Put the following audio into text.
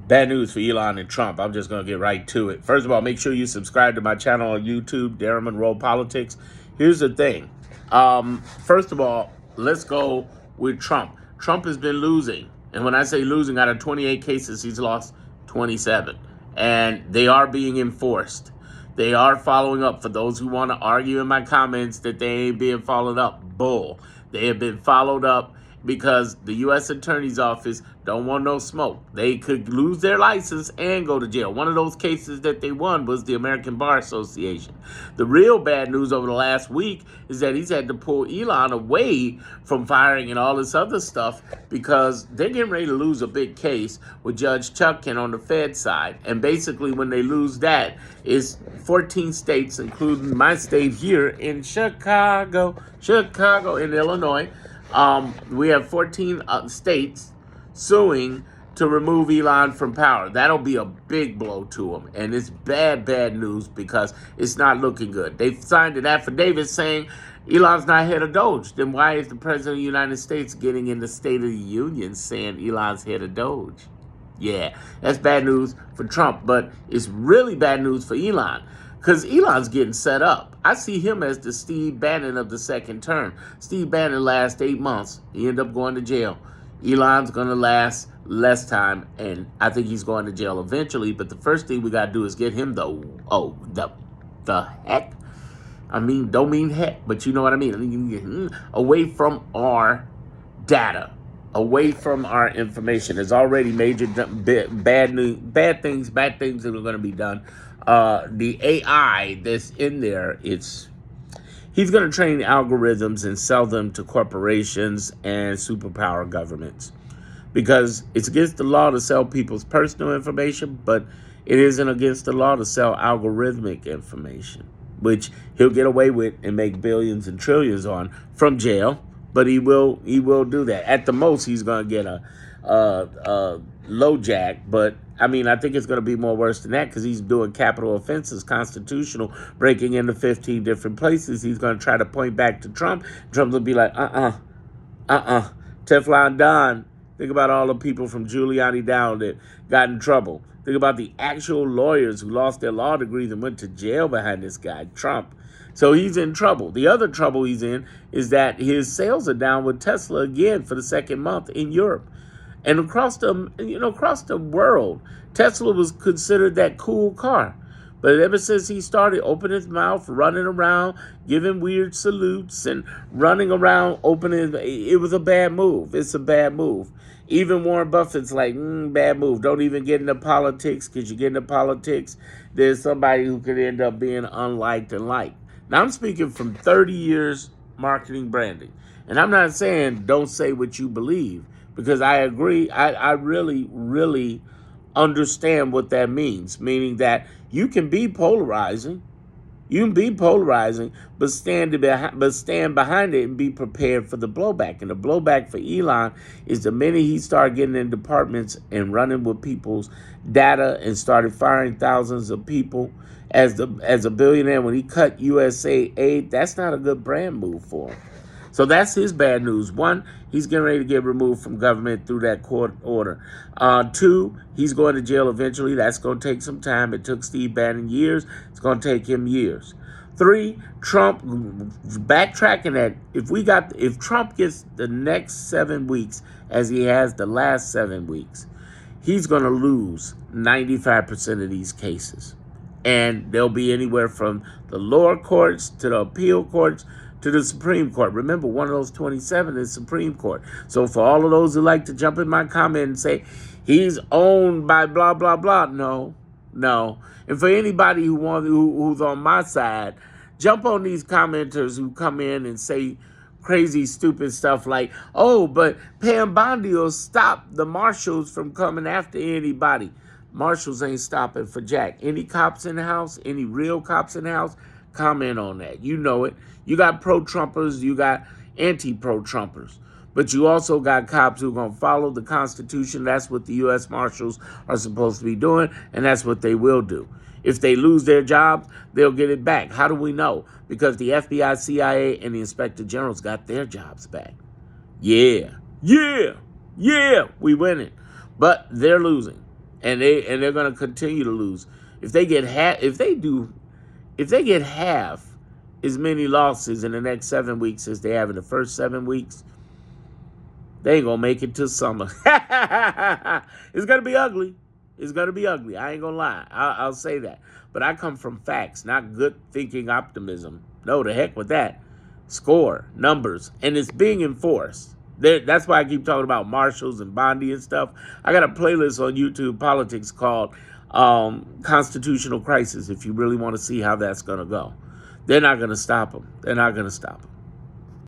Bad news for Elon and Trump. I'm just going to get right to it. First of all, make sure you subscribe to my channel on YouTube, Darren Monroe Politics. Here's the thing. First of all, let's go with Trump. Trump has been losing. And when I say losing, out of 28 cases, he's lost 27. And they are being enforced. They are following up. For those who want to argue in my comments that they ain't being followed up, bull. They have been followed up because the U.S. Attorney's Office don't want no smoke. They could lose their license and go to jail. One of those cases that they won was the American Bar Association. The real bad news over the last week is that he's had to pull Elon away from firing and all this other stuff because they're getting ready to lose a big case with Judge Chutkan on the Fed side. And basically when they lose that, it's 14 states, including my state here in Chicago, in Illinois. We have 14 states suing to remove Elon from power. That'll be a big blow to him. And it's bad news because it's not looking good. They've signed an affidavit saying Elon's not head of Doge. Then why is the President of the United States getting in the State of the Union saying Elon's head of Doge? Yeah, that's bad news for Trump, but it's really bad news for Elon. Because Elon's getting set up. I see him as the Steve Bannon of the second term. Steve Bannon lasts 8 months. He ended up going to jail. Elon's going to last less time, and I think he's going to jail eventually. But the first thing we got to do is get him the heck? I mean, don't mean heck, but you know what I mean. Away from our data. Away from our information. There's already major bad things that are going to be done. The AI that's in there, he's going to train algorithms and sell them to corporations and superpower governments because it's against the law to sell people's personal information, but it isn't against the law to sell algorithmic information, which he'll get away with and make billions and trillions on from jail. But he will do that. At the most, he's going to get a low jack. But, I mean, I think it's going to be more worse than that because he's doing capital offenses, constitutional, breaking into 15 different places. He's going to try to point back to Trump. Trump will be like, Teflon Don. Think about all the people from Giuliani down that got in trouble. Think about the actual lawyers who lost their law degrees and went to jail behind this guy, Trump. So he's in trouble. The other trouble he's in is that his sales are down with Tesla again for the second month in Europe. And across the world, Tesla was considered that cool car. But ever since he started opening his mouth, running around, giving weird salutes and running around, it was a bad move. It's a bad move. Even Warren Buffett's like, bad move. Don't even get into politics because you get into politics, there's somebody who could end up being unliked and liked. Now, I'm speaking from 30 years marketing branding. And I'm not saying don't say what you believe, because I agree. I really, really understand what that means, meaning that you can be polarizing. You can be polarizing, but stand behind it and be prepared for the blowback. And the blowback for Elon is the minute he started getting in departments and running with people's data and started firing thousands of people as a billionaire. When he cut USA aid, that's not a good brand move for him. So that's his bad news. One, he's getting ready to get removed from government through that court order. Two, he's going to jail eventually. That's going to take some time. It took Steve Bannon years. It's going to take him years. Three, Trump, backtracking that, if Trump gets the next 7 weeks as he has the last 7 weeks, he's going to lose 95% of these cases. And they'll be anywhere from the lower courts to the appeal courts to the Supreme Court. Remember, one of those 27 is Supreme Court. So for all of those who like to jump in my comment and say, he's owned by blah, blah, blah. No. And for anybody who's on my side, jump on these commenters who come in and say crazy, stupid stuff like, oh, but Pam Bondi will stop the marshals from coming after anybody. Marshals ain't stopping for jack. Any cops in the house, any real cops in the house, comment on that. You know it. You got pro-Trumpers, you got anti-pro-Trumpers. But you also got cops who are going to follow the Constitution. That's what the U.S. Marshals are supposed to be doing, and that's what they will do. If they lose their jobs, they'll get it back. How do we know? Because the FBI, CIA, and the Inspector Generals got their jobs back. Yeah, we winning. But they're losing. and they're going to continue to lose. If they get if they get half as many losses in the next 7 weeks as they have in the first 7 weeks, they ain't gonna make it till summer. It's gonna be ugly. It's gonna be ugly. I ain't gonna lie. I'll say that. But I come from facts, not good thinking optimism. No, the heck with that. Score, numbers, and it's being enforced. That's why I keep talking about Marshalls and Bondi and stuff. I got a playlist on YouTube Politics called Constitutional Crisis if you really want to see how that's going to go. They're not going to stop them. They're not going to stop them.